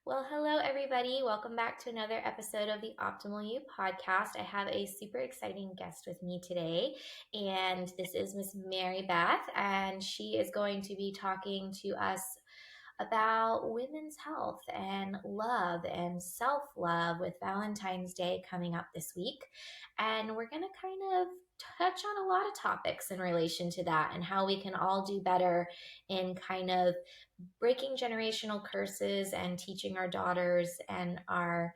Well, hello, everybody. Welcome back to another episode of the Optimal You podcast. I have a super exciting guest with me today, and this is Miss Mary Beth, and she is going to be talking to us about women's health and love and self-love with Valentine's Day coming up this week. And we're going to kind of touch on a lot of topics in relation to that and how we can all do better in kind of breaking generational curses and teaching our daughters and our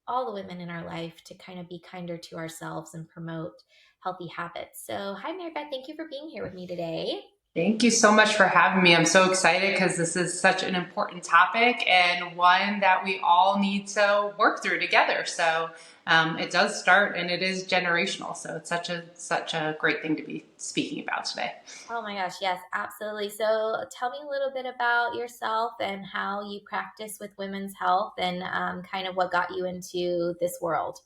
all the women in our life to kind of be kinder to ourselves and promote healthy habits. So, hi, Mary Beth. Thank you for being here with me today. Thank you so much for having me. I'm so excited because this is such an important topic and one that we all need to work through together. So it does start and it is generational. So it's such a great thing to be speaking about today. Oh my gosh, yes, absolutely. So, tell me a little bit about yourself and how you practice with women's health and kind of what got you into this world.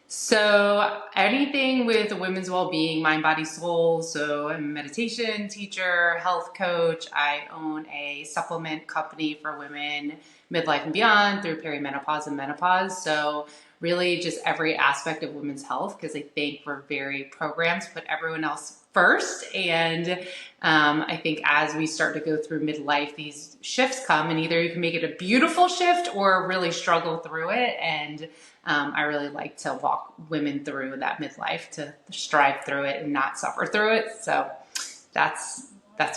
So anything with women's well-being, mind, body, soul. So I'm a meditation teacher, health coach. I own a supplement company for women, midlife and beyond through perimenopause and menopause. So really just every aspect of women's health, because I think we're very programmed to put everyone else first. And I think as we start to go through midlife, these shifts come and either you can make it a beautiful shift or really struggle through it. And I really like to walk women through that midlife to strive through it and not suffer through it. So that's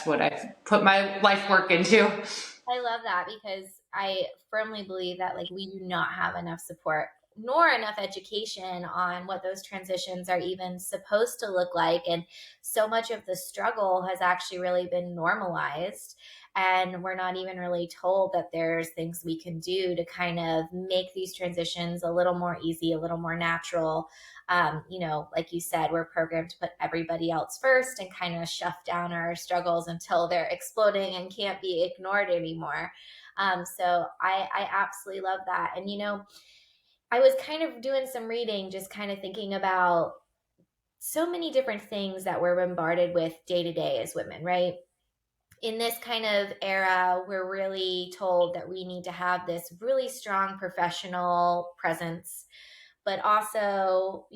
what I've put my life work into. I love that because I firmly believe that like we do not have enough support nor enough education on what those transitions are even supposed to look like. And so much of the struggle has actually really been normalized. And we're not even really told that there's things we can do to kind of make these transitions a little more easy, a little more natural. Like you said, we're programmed to put everybody else first and kind of shut down our struggles until they're exploding and can't be ignored anymore. So I absolutely love that. And, I was kind of doing some reading, just kind of thinking about so many different things that we're bombarded with day to day as women, right? In this kind of era, we're really told that we need to have this really strong professional presence, but also,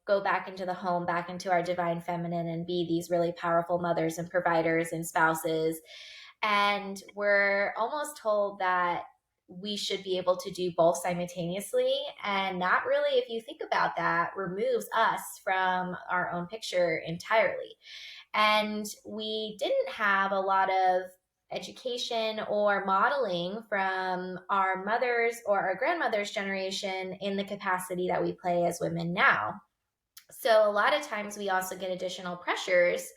go back into the home, back into our divine feminine and be these really powerful mothers and providers and spouses. And we're almost told that we should be able to do both simultaneously. And that really, if you think about that, removes us from our own picture entirely. And we didn't have a lot of education or modeling from our mothers or our grandmothers' generation in the capacity that we play as women now. So a lot of times we also get additional pressures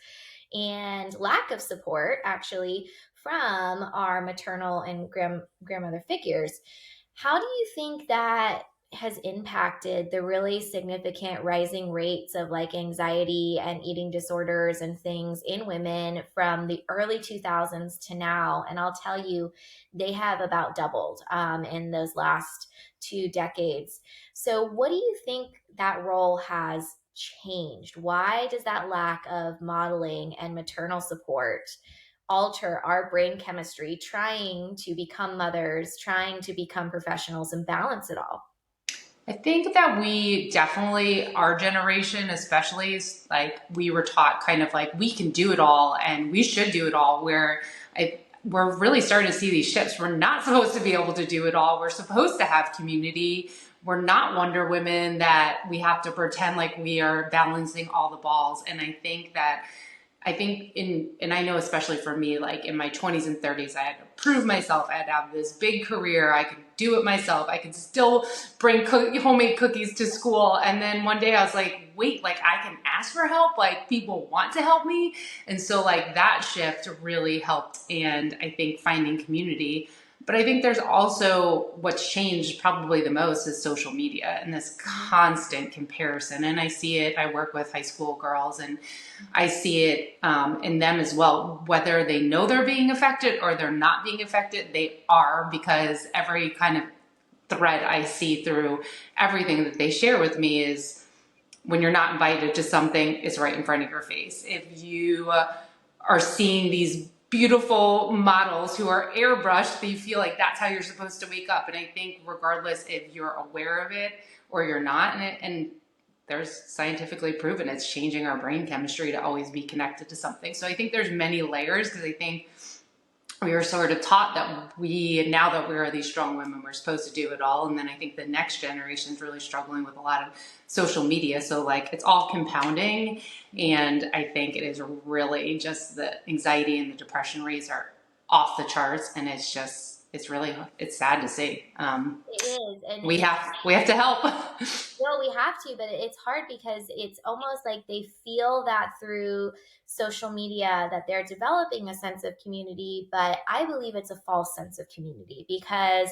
and lack of support actually from our maternal and grandmother figures. How do you think that has impacted the really significant rising rates of like anxiety and eating disorders and things in women from the early 2000s to now? And I'll tell you, they have about doubled in those last 2 decades. So, what do you think that role has changed? Why does that lack of modeling and maternal support alter our brain chemistry, trying to become mothers, trying to become professionals and balance it all? I think that we definitely, our generation especially, is like we were taught kind of like we can do it all and we should do it all, where we're really starting to see these shifts. We're not supposed to be able to do it all. We're supposed to have community. We're not Wonder Women that we have to pretend like we are balancing all the balls. And and I know especially for me, like in my 20s and 30s, I had to prove myself. I had to have this big career. I could do it myself. I could still bring homemade cookies to school. And then one day I was like, wait, like I can ask for help. Like people want to help me. And so like that shift really helped. And I think finding community. But I think there's also what's changed probably the most is social media and this constant comparison. And I see it, I work with high school girls and I see it in them as well, whether they know they're being affected or they're not being affected, they are, because every kind of thread I see through everything that they share with me is when you're not invited to something, it's right in front of your face. If you are seeing these beautiful models who are airbrushed, that you feel like that's how you're supposed to wake up. And I think regardless if you're aware of it or you're not, and there's scientifically proven it's changing our brain chemistry to always be connected to something. So I think there's many layers, because I think we were sort of taught that now that we are these strong women, we're supposed to do it all. And then I think the next generation is really struggling with a lot of social media. So like it's all compounding. And I think it is really just the anxiety and the depression rates are off the charts. And it's sad to see. It is, and We have to help. well, we have to, but it's hard because it's almost like they feel that through social media that they're developing a sense of community, but I believe it's a false sense of community because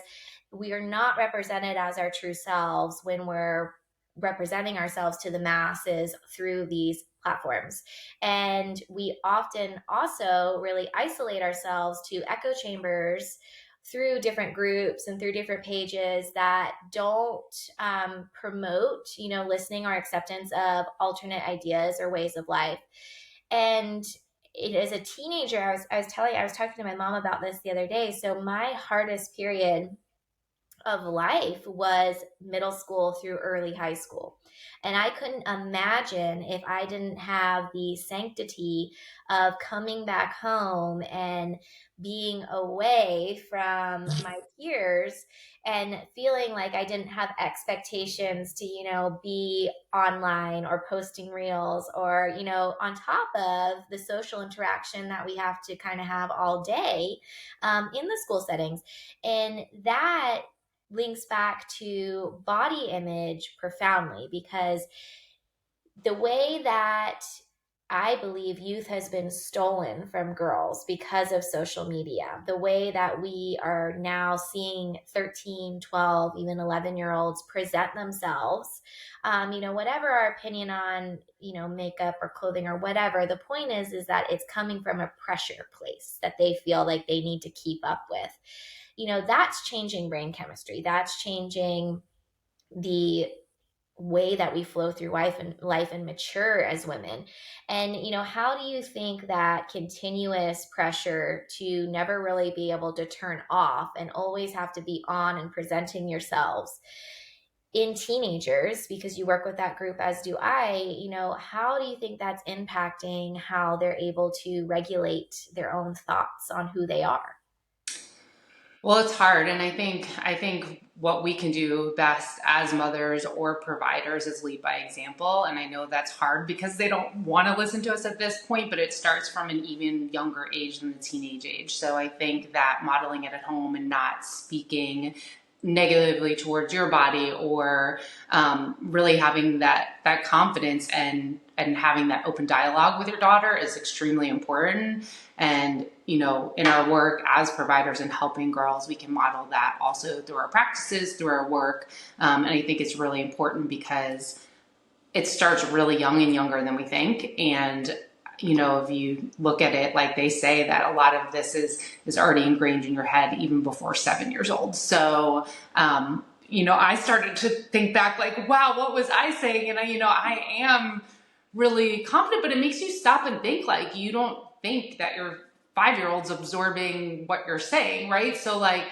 we are not represented as our true selves when we're representing ourselves to the masses through these platforms. And we often also really isolate ourselves to echo chambers through different groups and through different pages that don't promote, listening or acceptance of alternate ideas or ways of life. And as a teenager, I was talking to my mom about this the other day. So my hardest period of life was middle school through early high school. And I couldn't imagine if I didn't have the sanctity of coming back home and being away from my peers and feeling like I didn't have expectations to, be online or posting reels or, on top of the social interaction that we have to kind of have all day in the school settings. And that links back to body image profoundly because the way that I believe youth has been stolen from girls because of social media, the way that we are now seeing 13, 12, even 11-year-olds present themselves, whatever our opinion on, makeup or clothing or whatever, the point is that it's coming from a pressure place that they feel like they need to keep up with. That's changing brain chemistry. That's changing the way that we flow through life and mature as women. And how do you think that continuous pressure to never really be able to turn off and always have to be on and presenting yourselves in teenagers, because you work with that group as do I, how do you think that's impacting how they're able to regulate their own thoughts on who they are? Well, it's hard, and I think what we can do best as mothers or providers is lead by example. And I know that's hard because they don't want to listen to us at this point, but it starts from an even younger age than the teenage age. So I think that modeling it at home and not speaking negatively towards your body, or really having that confidence and having that open dialogue with your daughter is extremely important. And in our work as providers and helping girls, we can model that also through our practices, through our work. And I think it's really important because it starts really young and younger than we think. And if you look at it, like they say that a lot of this is already ingrained in your head even before 7 years old. So, I started to think back like, wow, what was I saying? And I am really confident, but it makes you stop and think. Like, you don't think that your 5-year-old's absorbing what you're saying, right? So like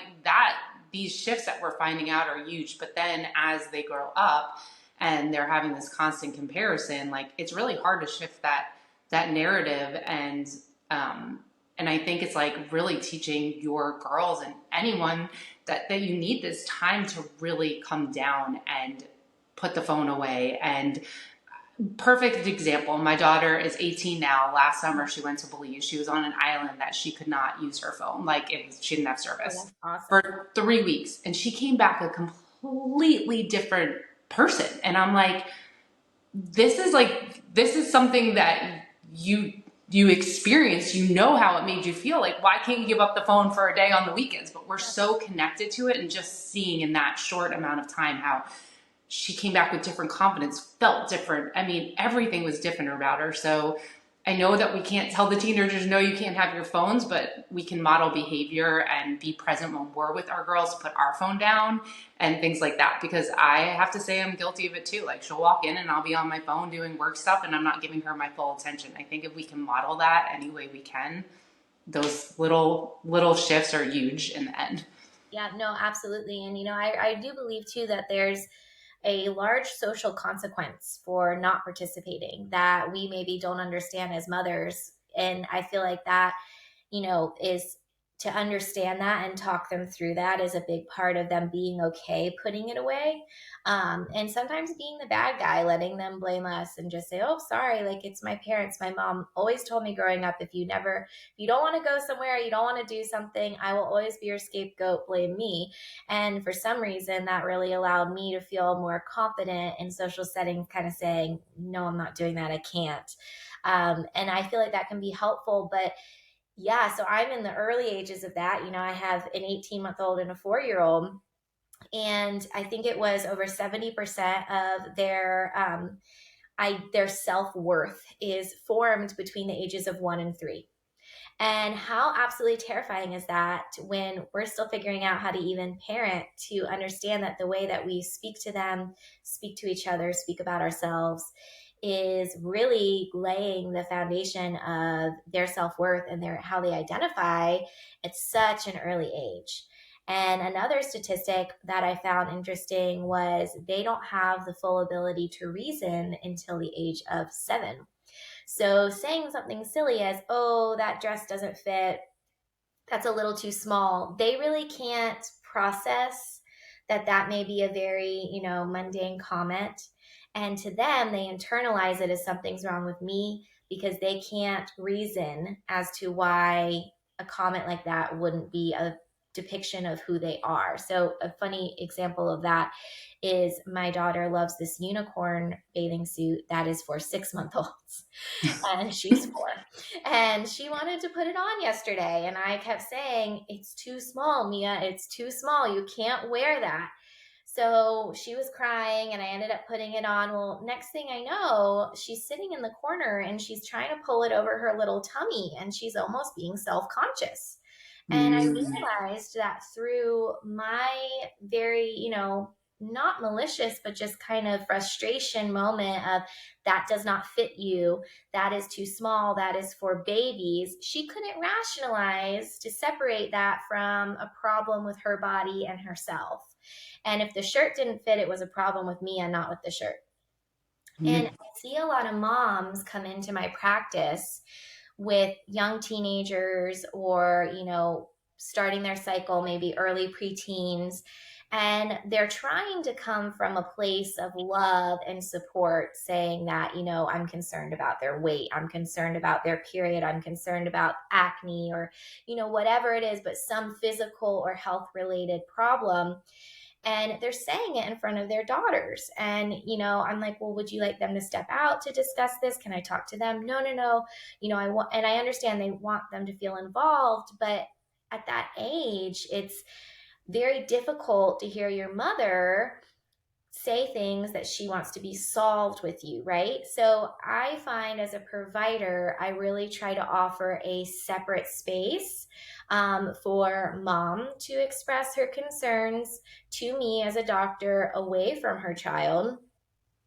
these shifts that we're finding out are huge. But then as they grow up and they're having this constant comparison, like it's really hard to shift that narrative. And I think it's like really teaching your girls and anyone that you need this time to really come down and put the phone away. And perfect example, my daughter is 18 now. Last summer she went to Belize. She was on an island that she could not use her phone. Like she didn't have Oh, service that's awesome. for 3 weeks. And she came back a completely different person. And I'm like, this is something that you experienced, how it made you feel. Like, why can't you give up the phone for a day on the weekends? But we're so connected to it, and just seeing in that short amount of time how she came back with different confidence, felt different. I mean, everything was different about her. So I know that we can't tell the teenagers, no, you can't have your phones, but we can model behavior and be present when we're with our girls, put our phone down and things like that. Because I have to say I'm guilty of it too. Like she'll walk in and I'll be on my phone doing work stuff and I'm not giving her my full attention. I think if we can model that any way we can, those little shifts are huge in the end. Yeah, no, absolutely. And, I do believe too that there's a large social consequence for not participating that we maybe don't understand as mothers. And I feel like that, is to understand that and talk them through that is a big part of them being okay putting it away. And sometimes being the bad guy, letting them blame us and just say, oh, sorry, like it's my parents. My mom always told me growing up, if you don't want to go somewhere, you don't want to do something, I will always be your scapegoat, blame me. And for some reason, that really allowed me to feel more confident in social settings, kind of saying, no, I'm not doing that. I can't. And I feel like that can be helpful. But yeah, so I'm in the early ages of that. I have an 18-month-old and a 4-year-old, and I think it was over 70% of their self-worth is formed between the ages of 1 and 3. And how absolutely terrifying is that when we're still figuring out how to even parent, to understand that the way that we speak to them, speak to each other, speak about ourselves is really laying the foundation of their self-worth and how they identify at such an early age. And another statistic that I found interesting was they don't have the full ability to reason until the age of 7. So saying something silly as, oh, that dress doesn't fit, that's a little too small, they really can't process that may be a very, mundane comment. And to them, they internalize it as something's wrong with me because they can't reason as to why a comment like that wouldn't be a depiction of who they are. So a funny example of that is my daughter loves this unicorn bathing suit that is for 6 month olds, and she's 4. And she wanted to put it on yesterday. And I kept saying, it's too small, Mia. It's too small. You can't wear that. So she was crying and I ended up putting it on. Well, next thing I know, she's sitting in the corner and she's trying to pull it over her little tummy and she's almost being self conscious. And I Mm. realized that through my very, not malicious, but just kind of frustration moment of that does not fit you, that is too small, that is for babies, she couldn't rationalize to separate that from a problem with her body and herself. And if the shirt didn't fit, it was a problem with me and not with the shirt. And Mm. I see a lot of moms come into my practice with young teenagers or, starting their cycle, maybe early preteens. And they're trying to come from a place of love and support, saying that, I'm concerned about their weight. I'm concerned about their period. I'm concerned about acne or, whatever it is, but some physical or health related problem, and they're saying it in front of their daughters. And I'm like, well, would you like them to step out to discuss this? Can I talk to them? No, no, no. I want, and I understand they want them to feel involved, but at that age it's very difficult to hear your mother say things that she wants to be solved with you, right? So I find as a provider, I really try to offer a separate space for mom to express her concerns to me as a doctor away from her child.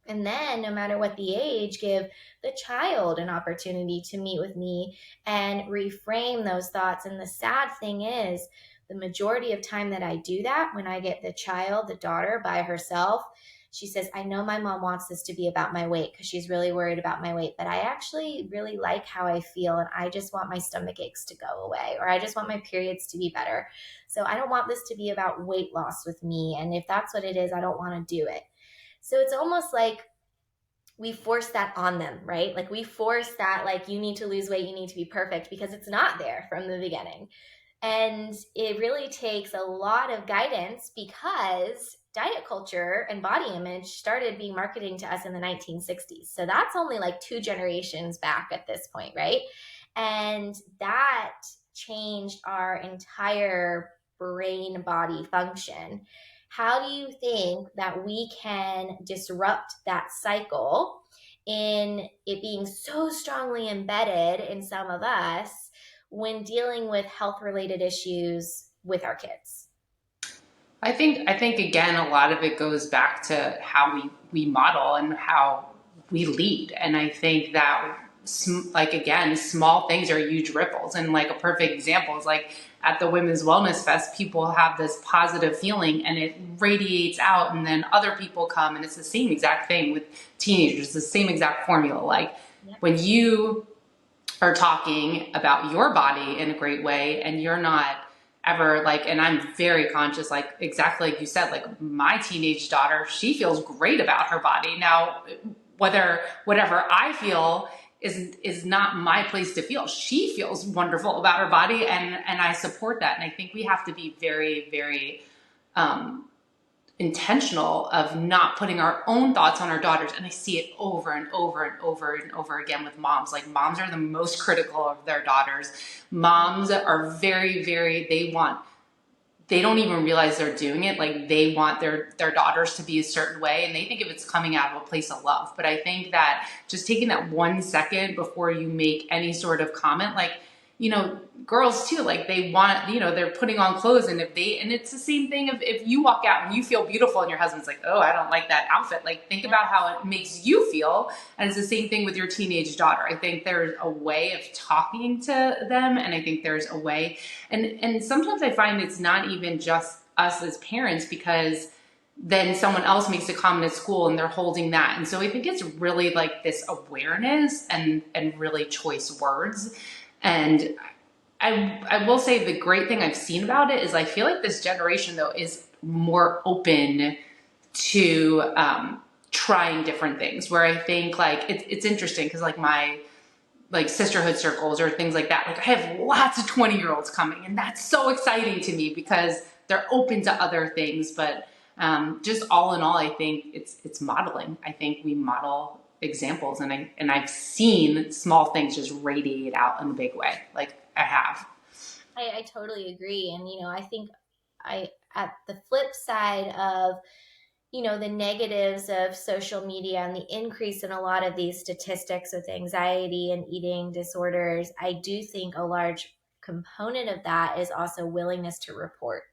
And then, no matter what the age, give the child an opportunity to meet with me and reframe those thoughts. And the sad thing is, the majority of time that I do that, when I get the child, the daughter, by herself, she says, I know my mom wants this to be about my weight because she's really worried about my weight, but I actually really like how I feel and I just want my stomach aches to go away, or I just want my periods to be better. So I don't want this to be about weight loss with me. And if that's what it is, I don't want to do it. So it's almost like we force that on them, right? Like we force that, like, you need to lose weight, you need to be perfect, because it's not there from the beginning. And it really takes a lot of guidance because diet culture and body image started being marketing to us in the 1960s. So that's only like 2 generations back at this point, right? And that changed our entire brain body function. How do you think that we can disrupt that cycle in it being so strongly embedded in some of us when dealing with health related issues with our kids? I think again, a lot of it goes back to how we model and how we lead. And I think that like again, small things are huge ripples. And like a perfect example is like at the Women's Wellness Fest, people have this positive feeling and it radiates out, and then other people come, and it's the same exact thing with teenagers, the same exact formula. Like when you are talking about your body in a great way, and you're not ever like, and I'm very conscious, like exactly like you said, like my teenage daughter, she feels great about her body. Now, whatever I feel is not my place to feel. She feels wonderful about her body, and I support that. And I think we have to be very, very intentional of not putting our own thoughts on our daughters. And I see it over and over and over and over again with moms. Like moms are the most critical of their daughters. Moms are very, very, they don't even realize they're doing it. Like they want their daughters to be a certain way, and they think if it's coming out of a place of love. But I think that just taking that 1 second before you make any sort of comment, like, girls too, like they want, they're putting on clothes, and and it's the same thing if you walk out and you feel beautiful and your husband's like, oh, I don't like that outfit. Like think about how it makes you feel. And it's the same thing with your teenage daughter. I think there's a way of talking to them, and I think there's a way, and sometimes I find it's not even just us as parents, because then someone else makes a comment at school and they're holding that. And so I think it's really like this awareness and really choice words. And I will say the great thing I've seen about it is I feel like this generation though is more open to trying different things, where I think like it's interesting because like my like sisterhood circles or things like that, like I have lots of 20-year-olds coming, and that's so exciting to me because they're open to other things. But just all in all, I think it's modeling. I think we model examples, and I've seen small things just radiate out in a big way. Like I have. I totally agree. And, I think at the flip side of, the negatives of social media and the increase in a lot of these statistics with anxiety and eating disorders, I do think a large component of that is also willingness to report.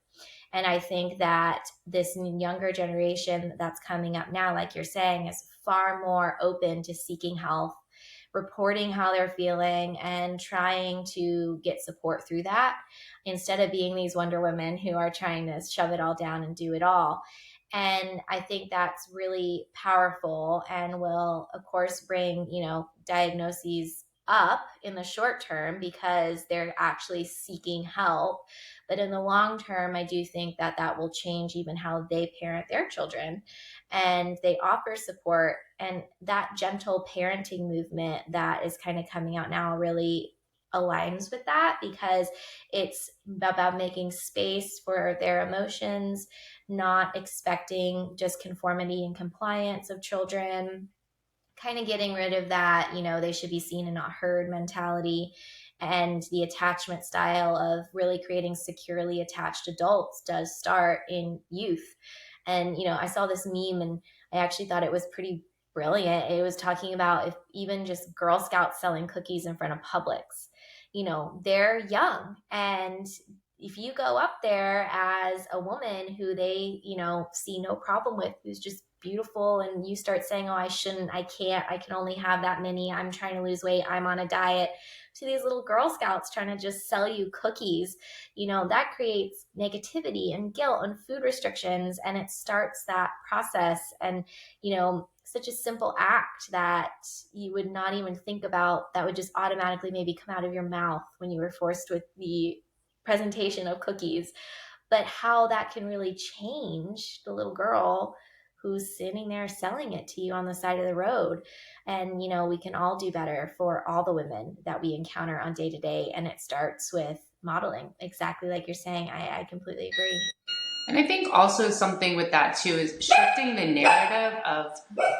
And I think that this younger generation that's coming up now, like you're saying, is far more open to seeking help, reporting how they're feeling, and trying to get support through that, instead of being these Wonder Women who are trying to shove it all down and do it all. And I think that's really powerful and will, of course, bring, diagnoses up in the short term because they're actually seeking help. But in the long term, I do think that will change even how they parent their children, and they offer support. And that gentle parenting movement that is kind of coming out now really aligns with that, because it's about making space for their emotions, not expecting just conformity and compliance of children, kind of getting rid of that, they should be seen and not heard mentality, and the attachment style of really creating securely attached adults does start in youth. And, I saw this meme and I actually thought it was pretty brilliant. It was talking about if even just Girl Scouts selling cookies in front of Publix, they're young. And if you go up there as a woman who they, see no problem with, who's just beautiful, and you start saying, oh, I shouldn't, I can't, I can only have that many, I'm trying to lose weight, I'm on a diet, to these little Girl Scouts trying to just sell you cookies, that creates negativity and guilt and food restrictions. And it starts that process. And, such a simple act that you would not even think about, that would just automatically maybe come out of your mouth when you were forced with the presentation of cookies, but how that can really change the little girl who's sitting there selling it to you on the side of the road. And, we can all do better for all the women that we encounter on day to day. And it starts with modeling, exactly like you're saying. I completely agree. And I think also something with that too is shifting the narrative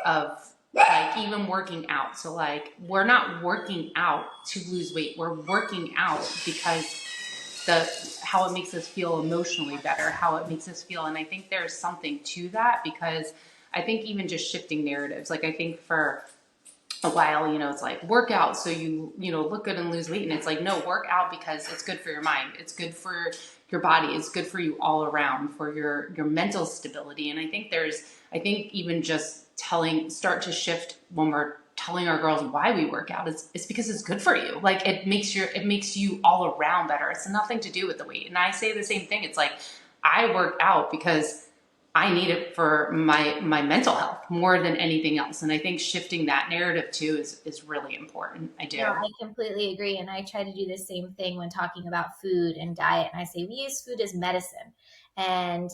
of like even working out. So like we're not working out to lose weight. We're working out because how it makes us feel emotionally better, how it makes us feel. And I think there's something to that, because I think even just shifting narratives, like I think for a while, it's like work out so you look good and lose weight. And it's like, no, work out because it's good for your mind. It's good for your body. It's good for you all around, for your mental stability. And I think even just start to shift when we're telling our girls why we work out. It's because it's good for you. Like it makes you all around better. It's nothing to do with the weight. And I say the same thing. It's like I work out because I need it for my mental health more than anything else. And I think shifting that narrative too is really important. I No, do. I completely agree. And I try to do the same thing when talking about food and diet. And I say we use food as medicine. And,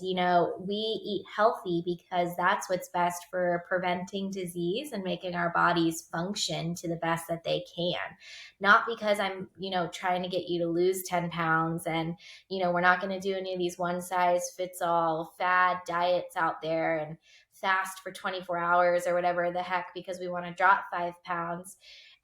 we eat healthy because that's what's best for preventing disease and making our bodies function to the best that they can. Not because I'm, trying to get you to lose 10 pounds. And, we're not going to do any of these one size fits all fad diets out there and fast for 24 hours or whatever the heck because we want to drop 5 pounds.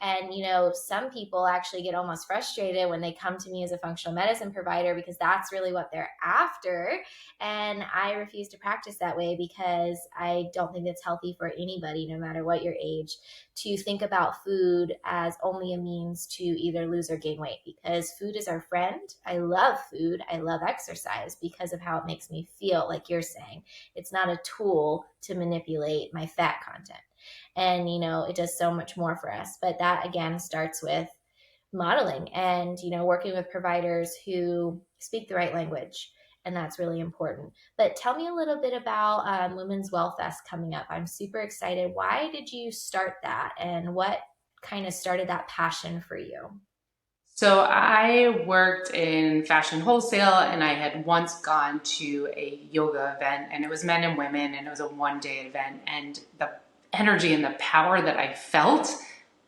And, some people actually get almost frustrated when they come to me as a functional medicine provider because that's really what they're after. And I refuse to practice that way because I don't think it's healthy for anybody, no matter what your age, to think about food as only a means to either lose or gain weight, because food is our friend. I love food. I love exercise because of how it makes me feel, like you're saying. It's not a tool to manipulate my fat content. And it does so much more for us, but that again starts with modeling and working with providers who speak the right language, and that's really important. But tell me a little bit about Women's Well Fest coming up. I'm super excited. Why did you start that, and what kind of started that passion for you? So I worked in fashion wholesale, and I had once gone to a yoga event, and it was men and women, and it was a 1 day event, and the energy and the power that I felt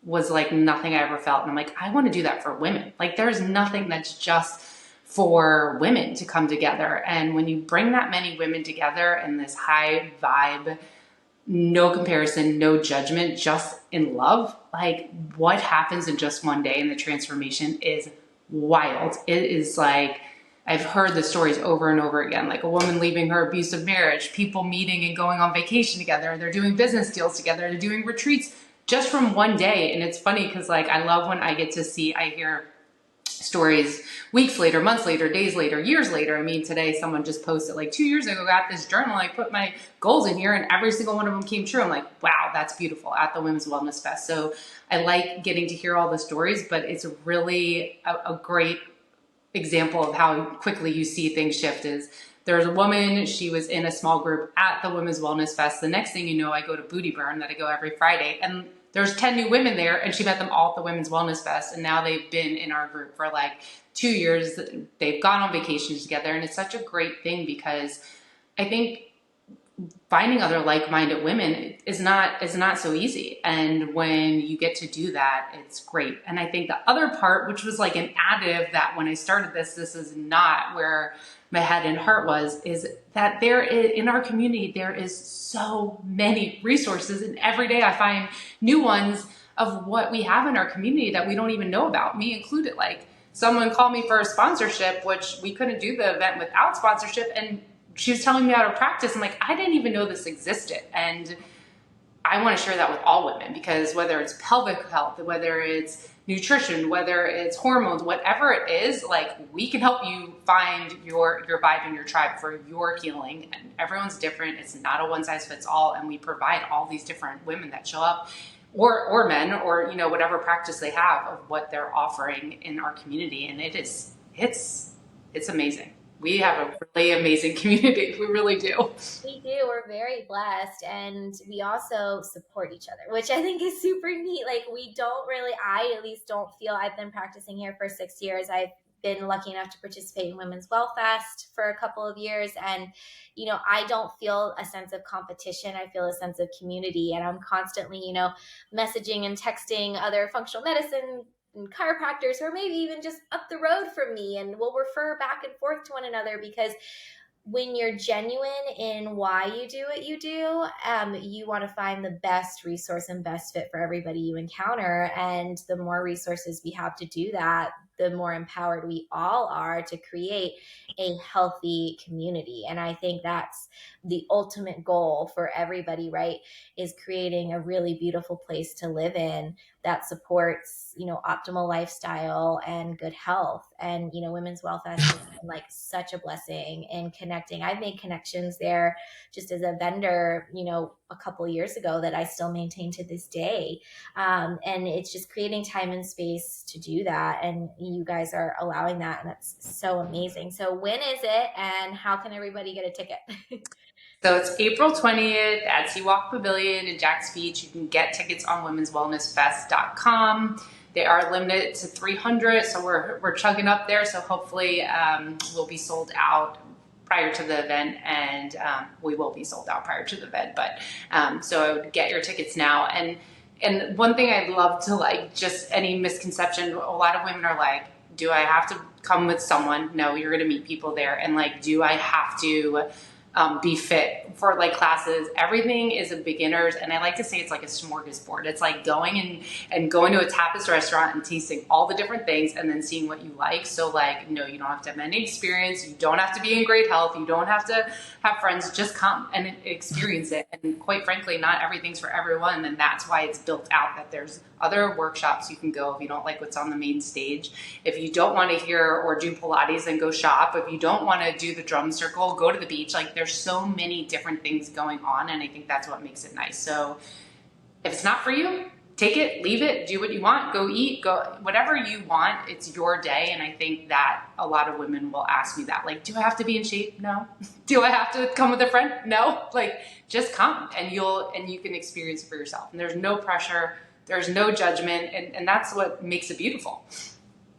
was like nothing I ever felt. And I'm like, I want to do that for women. Like there's nothing that's just for women to come together. And when you bring that many women together in this high vibe, no comparison, no judgment, just in love. Like what happens in just 1 day and the transformation is wild. It is like, I've heard the stories over and over again, like a woman leaving her abusive marriage, people meeting and going on vacation together. They're doing business deals together. They're doing retreats just from 1 day. And it's funny because like, I love when I get to see, I hear stories weeks later, months later, days later, years later. I mean, today someone just posted like 2 years ago, got this journal. I put my goals in here and every single one of them came true. I'm like, wow, that's beautiful at the Women's Wellness Fest. So I like getting to hear all the stories, but it's really a great example of how quickly you see things shift. Is there's a woman, she was in a small group at the Women's Wellness Fest. The next thing you know, I go to Booty Burn that I go every Friday, and there's 10 new women there, and she met them all at the Women's Wellness Fest, and now they've been in our group for like 2 years. They've gone on vacations together, and it's such a great thing because I think finding other like-minded women is not so easy. And when you get to do that, it's great. And I think the other part, which was like an additive that when I started this is not where my head and heart was, is that there is, in our community, there is so many resources, and every day I find new ones of what we have in our community that we don't even know about, me included. Like someone called me for a sponsorship, which we couldn't do the event without sponsorship, and she was telling me how to practice. I'm like, I didn't even know this existed. And I want to share that with all women, because whether it's pelvic health, whether it's nutrition, whether it's hormones, whatever it is, like we can help you find your vibe and your tribe for your healing. And everyone's different. It's not a one size fits all. And we provide all these different women that show up, or men, or whatever practice they have, of what they're offering in our community. And it's amazing. We have a really amazing community. We really do. We do. We're very blessed. And we also support each other, which I think is super neat. Like, we don't really, I at least don't feel, I've been practicing here for 6 years. I've been lucky enough to participate in Women's Well Fest for a couple of years. And, I don't feel a sense of competition. I feel a sense of community. And I'm constantly, messaging and texting other functional medicine and chiropractors, or maybe even just up the road from me, and we'll refer back and forth to one another, because when you're genuine in why you do what you do, you want to find the best resource and best fit for everybody you encounter. And the more resources we have to do that, the more empowered we all are to create a healthy community. And I think that's the ultimate goal for everybody, right? Is creating a really beautiful place to live in that supports, optimal lifestyle and good health. And, Women's Well Fest has been like such a blessing in connecting. I've made connections there just as a vendor, a couple years ago that I still maintain to this day. And it's just creating time and space to do that. And you guys are allowing that. And that's so amazing. So when is it and how can everybody get a ticket? So it's April 20th at Seawalk Pavilion in Jax Beach. You can get tickets on womenswellnessfest.com. They are limited to 300, so we're chugging up there. So hopefully we'll be sold out prior to the event, and we will be sold out prior to the event. But so get your tickets now. And one thing I'd love to, like, just any misconception, a lot of women are like, do I have to come with someone? No, you're going to meet people there. And like, do I have to be fit for like classes? Everything is a beginner's, and I like to say it's like a smorgasbord. It's like going and going to a tapas restaurant and tasting all the different things and then seeing what you like. So like, no, you don't have to have any experience. You don't have to be in great health. You don't have to have friends. Just come and experience it. And quite frankly, not everything's for everyone. And that's why it's built out that there's other workshops you can go if you don't like what's on the main stage. If you don't want to hear or do Pilates, then go shop. If you don't want to do the drum circle, go to the beach. Like, there's so many different things going on, and I think that's what makes it nice. So if it's not for you, take it, leave it, do what you want, go eat, go whatever you want. It's your day. And I think that a lot of women will ask me that, like, do I have to be in shape? No. Do I have to come with a friend? No. Like, just come and you can experience it for yourself. And there's no pressure. There's no judgment, and that's what makes it beautiful.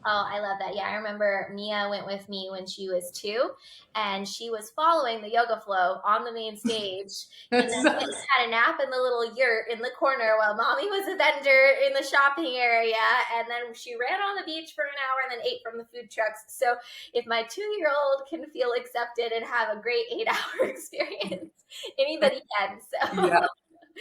Oh, I love that. Yeah, I remember Mia went with me when she was 2, and she was following the yoga flow on the main stage, and then went and had a nap in the little yurt in the corner while mommy was a vendor in the shopping area, and then she ran on the beach for an hour and then ate from the food trucks. So if my 2-year-old can feel accepted and have a great 8-hour experience, anybody can. So Yeah.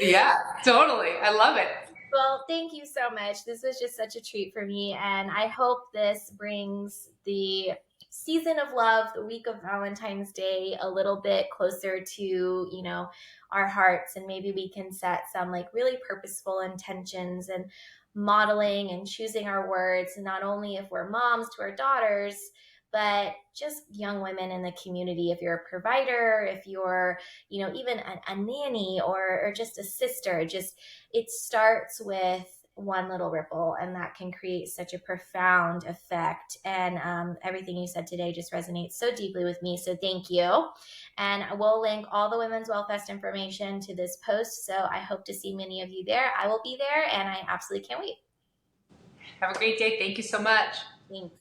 Yeah, totally. I love it. well, thank you so much. This was just such a treat for me. And I hope this brings the season of love, the week of Valentine's Day, a little bit closer to, our hearts. And maybe we can set some like really purposeful intentions and modeling and choosing our words, not only if we're moms to our daughters, but just young women in the community. If you're a provider, if you're, even a nanny or just a sister, just it starts with one little ripple, and that can create such a profound effect. And everything you said today just resonates so deeply with me. So thank you. And we'll link all the Women's Wellfest information to this post. So I hope to see many of you there. I will be there, and I absolutely can't wait. Have a great day. Thank you so much. Thanks.